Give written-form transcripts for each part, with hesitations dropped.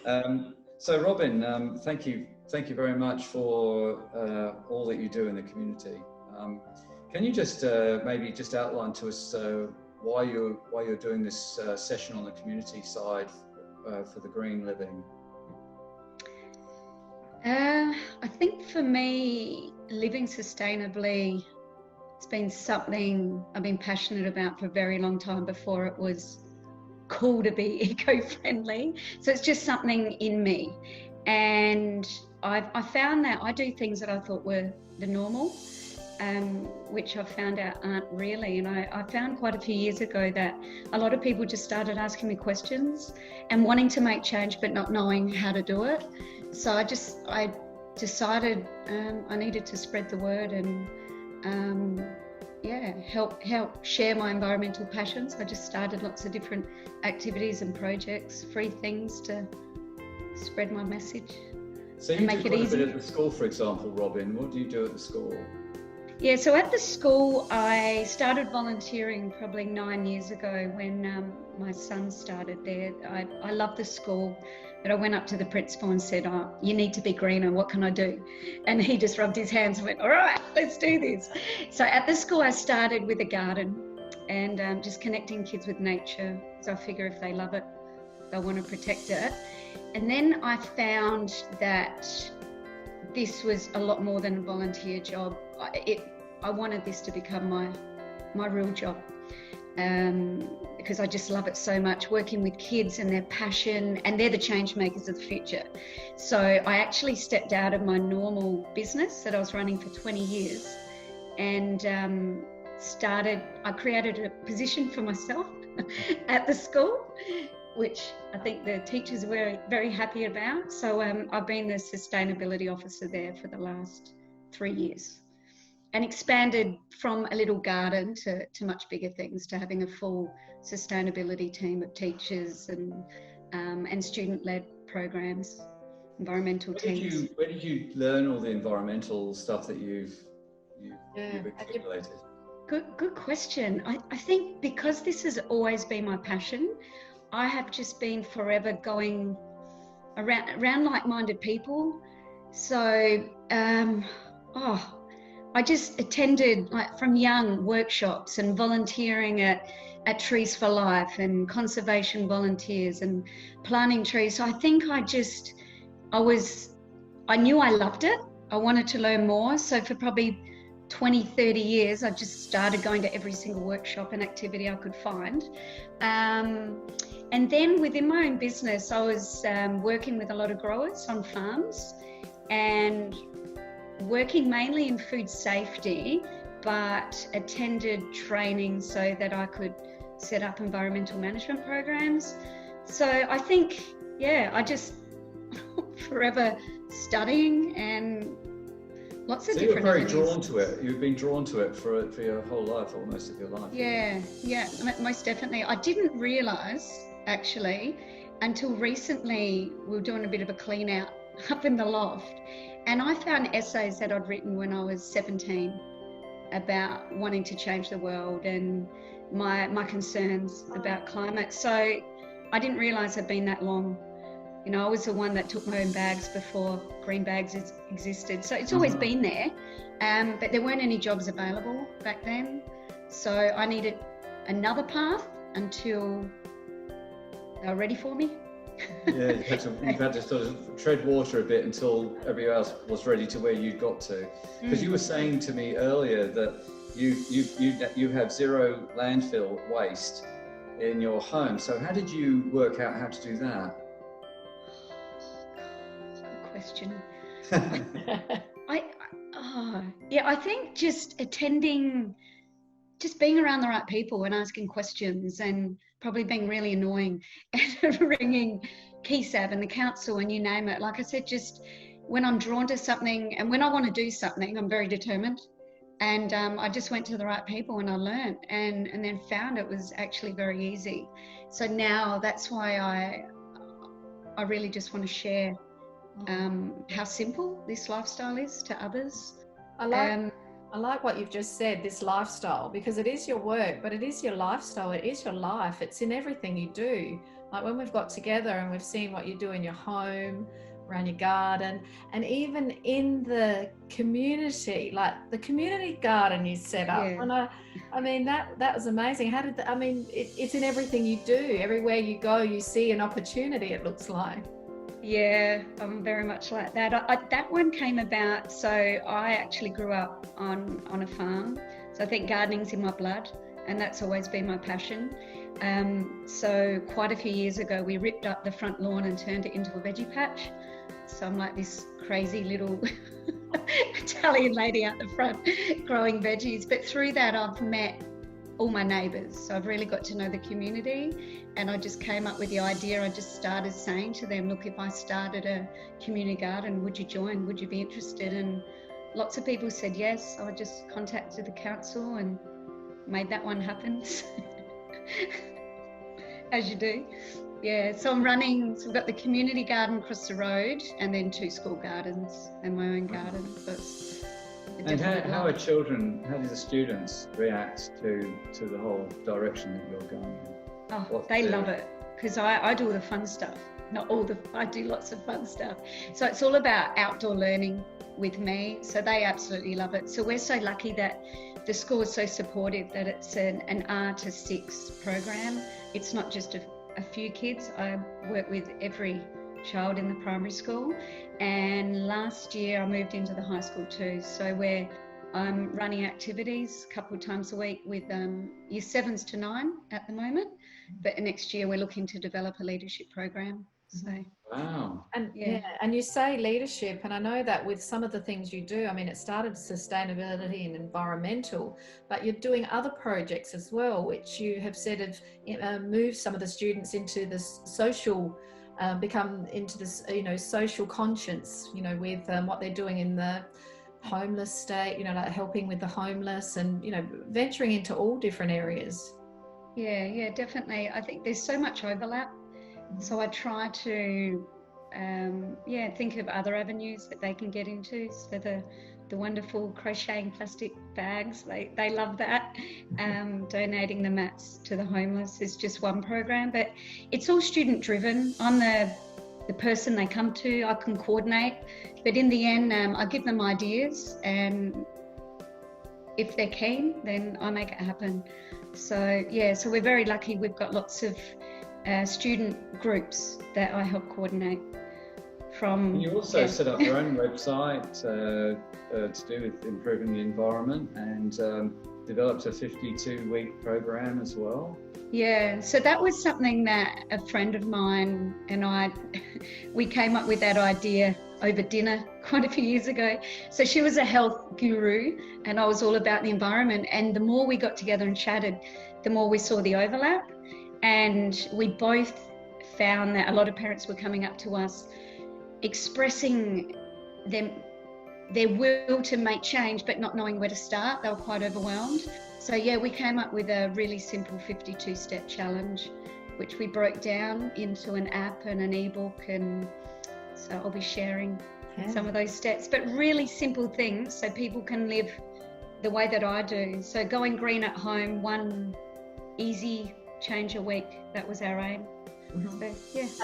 So Robin, thank you very much for all that you do in the community. Can you just maybe just outline to us why you're doing this session on the community side for the green living? I think for me, living sustainably, it's been something I've been passionate about for a very long time before it was cool to be eco-friendly. So it's just something in me. And I found that I do things that I thought were the normal, which I found out aren't really. And I found quite a few years ago that a lot of people just started asking me questions and wanting to make change but not knowing how to do it. So I decided I needed to spread the word and help share my environmental passions. I just started lots of different activities and projects, free things to spread my message. So you do quite a bit at the school, for example, Robin. What do you do at the school? Yeah, so at the school, I started volunteering probably 9 years ago when my son started there. I love the school, but I went up to the principal and said, "Oh, you need to be greener, what can I do?" And he just rubbed his hands and went, "All right, let's do this." So at the school, I started with a garden and just connecting kids with nature. So I figure if they love it, they'll want to protect it. And then I found that this was a lot more than a volunteer job. I wanted this to become my real job because I just love it so much, working with kids and their passion, and they're the change makers of the future. So I actually stepped out of my normal business that I was running for 20 years and I created a position for myself at the school, which I think the teachers were very happy about. So I've been the sustainability officer there for the last 3 years and expanded from a little garden to much bigger things, to having a full sustainability team of teachers and student-led programs, environmental teams. Where did you learn all the environmental stuff that you've accumulated? Good question. I think because this has always been my passion, I have just been forever going around like-minded people. So, I just attended, like from young, workshops and volunteering at Trees for Life and conservation volunteers and planting trees. So I think I knew I loved it. I wanted to learn more. So for probably 20, 30 years, I just started going to every single workshop and activity I could find. And then within my own business, I was working with a lot of growers on farms and working mainly in food safety, but attended training so that I could set up environmental management programs. So I think, I just forever studying and lots of different things. So you were very drawn to it. You've been drawn to it for your whole life, or most of your life. Yeah, most definitely. I didn't realise, actually, until recently we were doing a bit of a clean out up in the loft. And I found essays that I'd written when I was 17 about wanting to change the world and my concerns about climate. So I didn't realise I'd been that long. You know, I was the one that took my own bags before green bags existed. So it's always been there, but there weren't any jobs available back then. So I needed another path until they were ready for me. Yeah, you've had to sort of tread water a bit until everybody else was ready to where you got to. Because you were saying to me earlier that you have zero landfill waste in your home. So how did you work out how to do that? Good question. I think just being around the right people and asking questions, and probably being really annoying and ringing KeySab and the council and you name it. Like I said, just when I'm drawn to something and when I want to do something, I'm very determined. And I just went to the right people and I learned and then found it was actually very easy. So now that's why I really just want to share how simple this lifestyle is to others. I like what you've just said, this lifestyle, because it is your work, but it is your lifestyle. It is your life. It's in everything you do. Like when we've got together and we've seen what you do in your home, around your garden, and even in the community, like the community garden you set up. Yeah. And I mean, that was amazing. How did that, I mean, it's in everything you do. Everywhere you go, you see an opportunity, it looks like. Yeah, I'm very much like that. That one came about, so I actually grew up on a farm. So I think gardening's in my blood, and that's always been my passion. So quite a few years ago, we ripped up the front lawn and turned it into a veggie patch. So I'm like this crazy little Italian lady out the front growing veggies. But through that, I've met all my neighbours. So I've really got to know the community, and I just came up with the idea. I just started saying to them, look, if I started a community garden, would you join? Would you be interested? And lots of people said yes. So I just contacted the council and made that one happen. As you do. Yeah, so I'm running, so we've got the community garden across the road and then 2 school gardens and my own garden. So it's and how are children, how do the students react to the whole direction that you're going in? Oh, they love it, because I do all the fun stuff. Not all I do lots of fun stuff. So it's all about outdoor learning with me. So they absolutely love it. So we're so lucky that the school is so supportive that it's an R to 6 program. It's not just a few kids. I work with every child in the primary school, and last year I moved into the high school too. So I'm running activities a couple of times a week with year 7s to 9 at the moment, but next year we're looking to develop a leadership program. So wow. And and you say leadership, and I know that with some of the things you do, I mean, it started sustainability and environmental, but you're doing other projects as well, which you have said have moved some of the students into this social, become into this, social conscience, with what they're doing in the homeless state, like helping with the homeless and, venturing into all different areas. Yeah, definitely. I think there's so much overlap. So I try to, think of other avenues that they can get into. So the wonderful crocheting plastic bags, they love that. Donating the mats to the homeless is just one program, but it's all student driven. I'm the person they come to. I can coordinate, but in the end, I give them ideas, and if they're keen, then I make it happen. So so we're very lucky. We've got lots of student groups that I help coordinate from. And you also set up your own website to do with improving the environment, and developed a 52-week program as well. Yeah, so that was something that a friend of mine and I, we came up with that idea over dinner quite a few years ago. So she was a health guru and I was all about the environment, and the more we got together and chatted, the more we saw the overlap. And we both found that a lot of parents were coming up to us expressing their will to make change, but not knowing where to start. They were quite overwhelmed. So we came up with a really simple 52-step challenge, which we broke down into an app and an ebook. And so I'll be sharing some of those steps, but really simple things so people can live the way that I do. So going green at home, one easy change a week, that was our aim. So,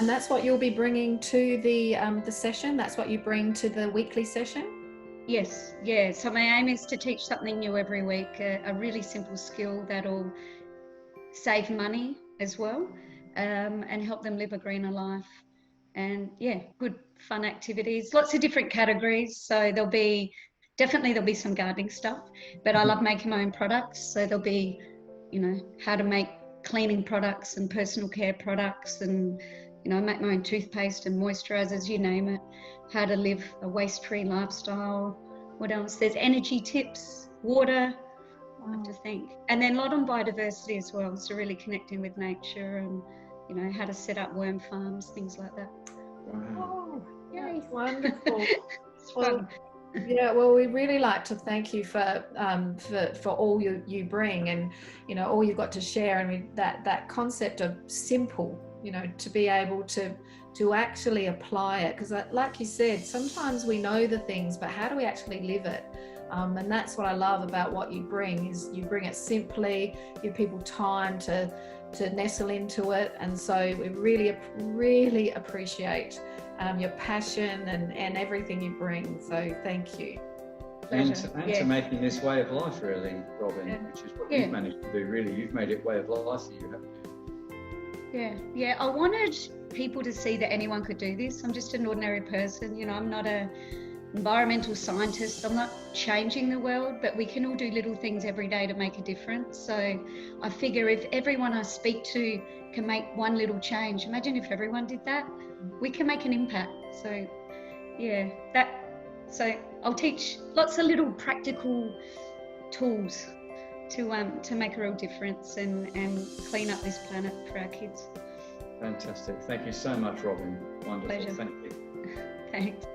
and that's what you'll be bringing to the session. That's what you bring to the weekly session. Yes. So my aim is to teach something new every week, a really simple skill that'll save money as well, and help them live a greener life. And good fun activities, lots of different categories. So there'll be some gardening stuff, but I love making my own products. So there'll be, how to make cleaning products and personal care products, and I make my own toothpaste and moisturizers, you name it. How to live a waste-free lifestyle. What else? There's energy tips, water. I have to think. And then a lot on biodiversity as well. So really connecting with nature and, how to set up worm farms, things like that. Wow. Oh, yay. Wonderful. It's fun. Well, we really like to thank you for all you bring, and all you've got to share, and that concept of simple, to be able to actually apply it, because like you said, sometimes we know the things, but how do we actually live it? And that's what I love about what you bring, is you bring it simply, give people time to nestle into it. And so we really appreciate your passion and everything you bring. So thank you. And to making this way of life, really, Robin, which is what you've managed to do, really. You've made it way of life for you, haven't you? Yeah. I wanted people to see that anyone could do this. I'm just an ordinary person, you know, I'm not an environmental scientist. I'm not changing the world, but we can all do little things every day to make a difference. So I figure if everyone I speak to can make one little change, imagine if everyone did that, we can make an impact. So so I'll teach lots of little practical tools to make a real difference and clean up this planet for our kids. Fantastic. Thank you so much, Robin. Wonderful. Pleasure. Thank you. Thanks.